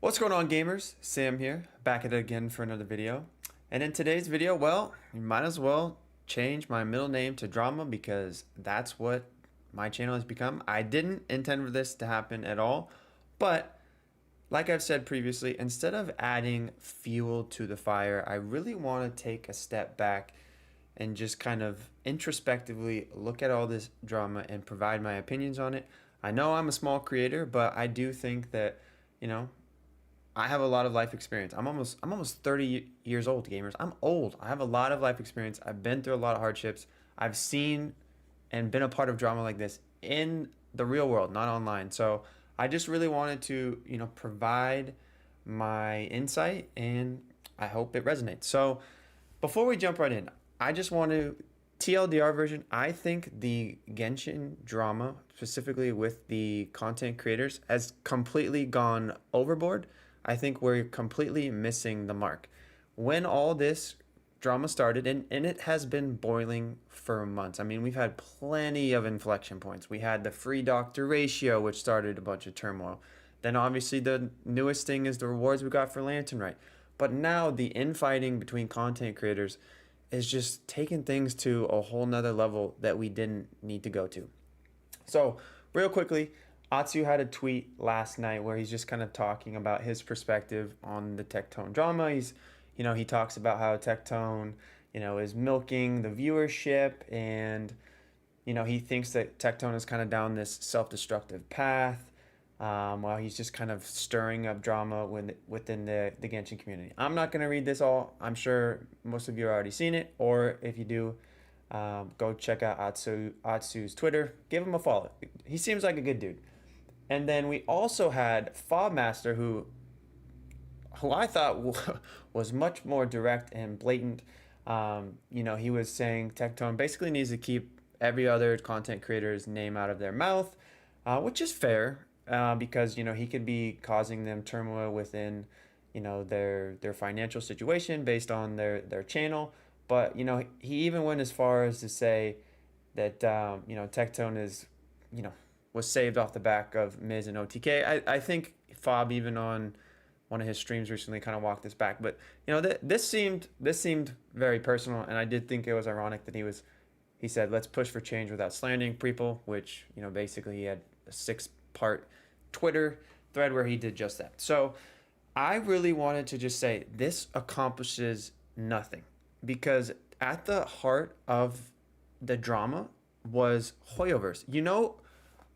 What's going on, gamers? Sam here, back at it again for another video. And in today's video, well, you might as well change my middle name to Drama because that's what my channel has become. I didn't intend for this to happen at all, but like I've said previously, instead of adding fuel to the fire, I really want to take a step back and just kind of introspectively look at all this drama and provide my opinions on it. I know I'm a small creator, but I do think that, you know, I have a lot of life experience. I'm almost 30 years old, gamers. I'm old. I have a lot of life experience. I've been through a lot of hardships. I've seen and been a part of drama like this in the real world, not online. So I just really wanted to, provide my insight and I hope it resonates. So before we jump right in, I just want to TLDR version. I think the Genshin drama, specifically with the content creators, has completely gone overboard. I think we're completely missing the mark. When all this drama started, and it has been boiling for months. I mean, we've had plenty of inflection points. We had the free doctor ratio, which started a bunch of turmoil. Then obviously the newest thing is the rewards we got for Lantern Right. But now the infighting between content creators is just taking things to a whole nother level that we didn't need to go to. So real quickly, Atsu had a tweet last night where he's just kind of talking about his perspective on the Tectone drama. He talks about how Tectone, is milking the viewership, and he thinks that Tectone is kind of down this self-destructive path, while he's just kind of stirring up drama within the Genshin community. I'm not going to read this all. I'm sure most of you have already seen it, or if you do, go check out Atsu's Twitter. Give him a follow. He seems like a good dude. And then we also had Fobmaster, who I thought was much more direct and blatant. He was saying Tectone basically needs to keep every other content creator's name out of their mouth, which is fair, because he could be causing them turmoil within their financial situation based on their channel. But he even went as far as to say that Tectone is was saved off the back of Miz and OTK. I think Fob, even on one of his streams recently, kind of walked this back. But this seemed very personal, and I did think it was ironic that he said, let's push for change without slandering people, which basically he had a 6-part Twitter thread where he did just that. So I really wanted to just say this accomplishes nothing, because at the heart of the drama was HoYoverse.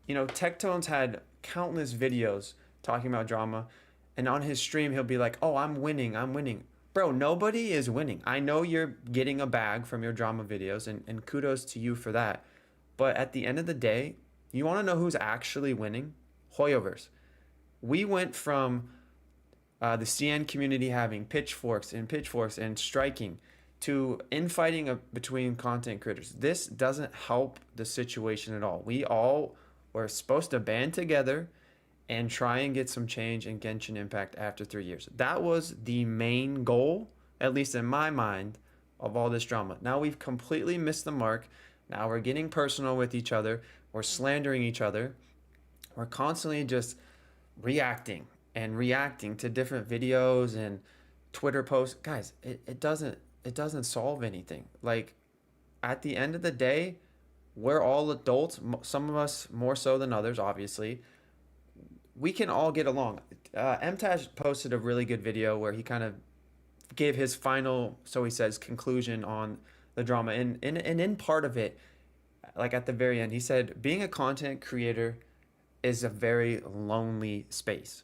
Tectone's had countless videos talking about drama, and on his stream he'll be like, "Oh, I'm winning, I'm winning." Bro, nobody is winning. I know you're getting a bag from your drama videos, and kudos to you for that. But at the end of the day, you want to know who's actually winning? HoYoverse. We went from the CN community having pitchforks and striking to infighting between content creators. This doesn't help the situation at all. We all were supposed to band together and try and get some change in Genshin Impact after 3 years. That was the main goal, at least in my mind, of all this drama. Now we've completely missed the mark. Now we're getting personal with each other. We're slandering each other. We're constantly just reacting to different videos and Twitter posts. Guys, it doesn't solve anything. Like, at the end of the day, we're all adults, some of us more so than others, obviously. We can all get along. MTash posted a really good video where he kind of gave his final, so he says, conclusion on the drama. And in part of it, like at the very end, he said, being a content creator is a very lonely space.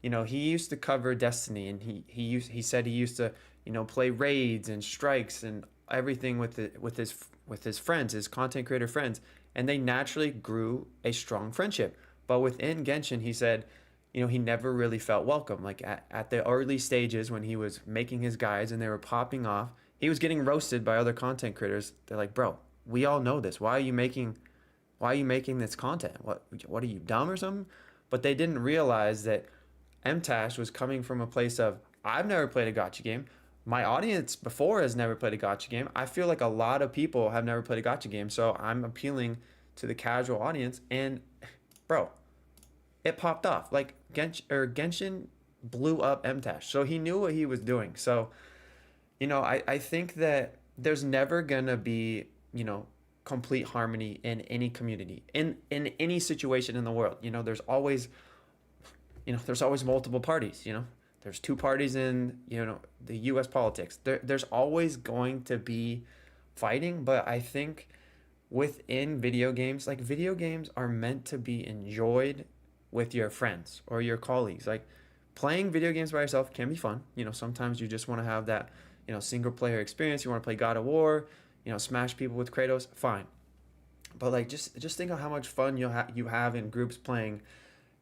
He used to cover Destiny, and he said he used to, play raids and strikes and everything with his friends, his content creator friends, and they naturally grew a strong friendship. But within Genshin, he said, he never really felt welcome. Like at the early stages when he was making his guides and they were popping off, he was getting roasted by other content creators. They're like, bro, we all know this. Why are you making this content? What are you, dumb or something? But they didn't realize that MTash was coming from a place of, I've never played a gacha game. My audience before has never played a gacha game. I feel like a lot of people have never played a gacha game, so I'm appealing to the casual audience. And bro, it popped off. Like Genshin blew up MTash. So he knew what he was doing. So, I think that there's never gonna be, complete harmony in any community, in any situation in the world. There's always multiple parties. There's two parties in, the US politics. There's always going to be fighting, but I think within video games, like video games are meant to be enjoyed with your friends or your colleagues. Like playing video games by yourself can be fun. Sometimes you just want to have that, single player experience. You want to play God of War, smash people with Kratos, fine. But like just think of how much fun you have in groups playing,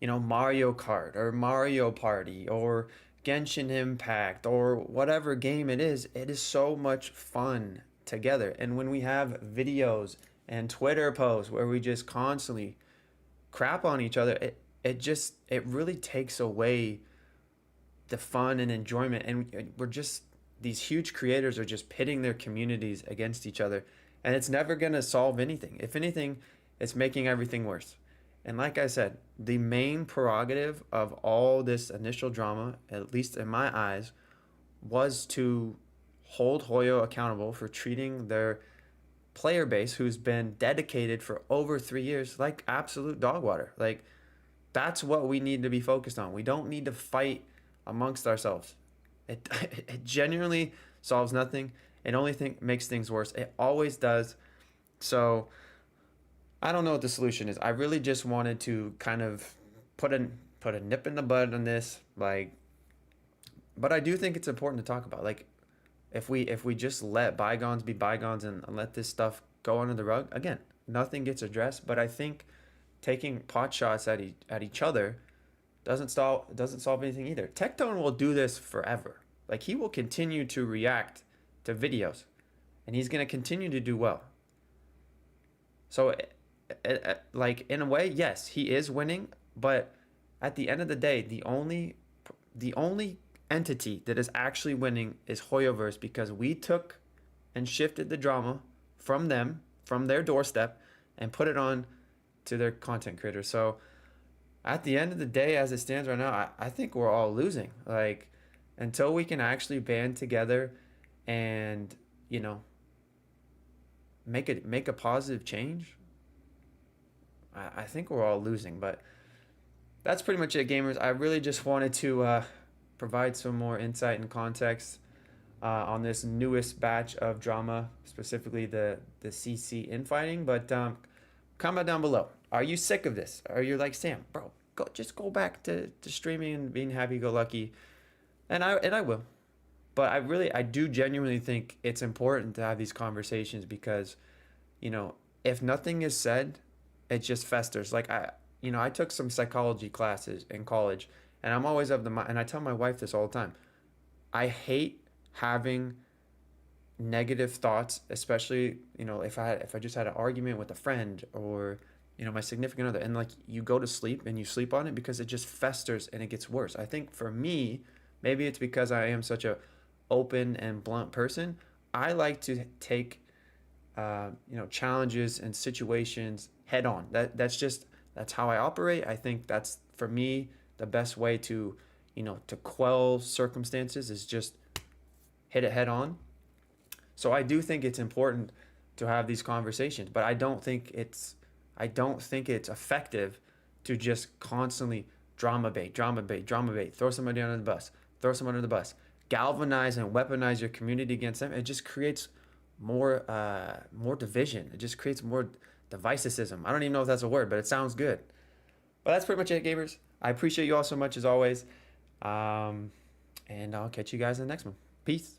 Mario Kart or Mario Party or Genshin Impact or whatever game it is. It is so much fun together. And when we have videos and Twitter posts where we just constantly crap on each other, it really takes away the fun and enjoyment. And we're just, these huge creators are just pitting their communities against each other, and it's never going to solve anything. If anything, it's making everything worse. And like I said, the main prerogative of all this initial drama, at least in my eyes, was to hold Hoyo accountable for treating their player base, who's been dedicated for over 3 years, like absolute dog water. Like that's what we need to be focused on. We don't need to fight amongst ourselves. It genuinely solves nothing. It only makes things worse. It always does. So I don't know what the solution is. I really just wanted to kind of put a nip in the bud on this, like, but I do think it's important to talk about. Like, if we just let bygones be bygones and let this stuff go under the rug, again, nothing gets addressed. But I think taking pot shots at each other doesn't solve anything either. Tectone will do this forever. Like he will continue to react to videos, and he's gonna continue to do well. So, like in a way, yes, he is winning. But at the end of the day, the only entity that is actually winning is HoYoverse, because we took and shifted the drama from them, from their doorstep, and put it on to their content creators. So at the end of the day, as it stands right now, I think we're all losing. Like, until we can actually band together and, make a positive change, I think we're all losing. But that's pretty much it, gamers. I really just wanted to provide some more insight and context on this newest batch of drama, specifically the CC infighting. But comment down below. Are you sick of this? Are you like, Sam, bro, just go back to streaming and being happy-go-lucky? And I will. But I do genuinely think it's important to have these conversations, because, if nothing is said, it just festers. Like I took some psychology classes in college, and I'm always of the mind, and I tell my wife this all the time. I hate having negative thoughts, especially, if I just had an argument with a friend or, my significant other, and like you go to sleep and you sleep on it because it just festers and it gets worse. I think for me, maybe it's because I am such a open and blunt person. I like to take, challenges and situations head on. That's how I operate. I think that's, for me, the best way to, to quell circumstances is just hit it head on. So I do think it's important to have these conversations, but I don't think it's effective to just constantly drama bait, throw somebody under the bus, galvanize and weaponize your community against them. It just creates more division. It just creates more divisicism. I don't even know if that's a word, but it sounds good. But that's pretty much it, gamers. I appreciate you all so much as always. And I'll catch you guys in the next one. Peace.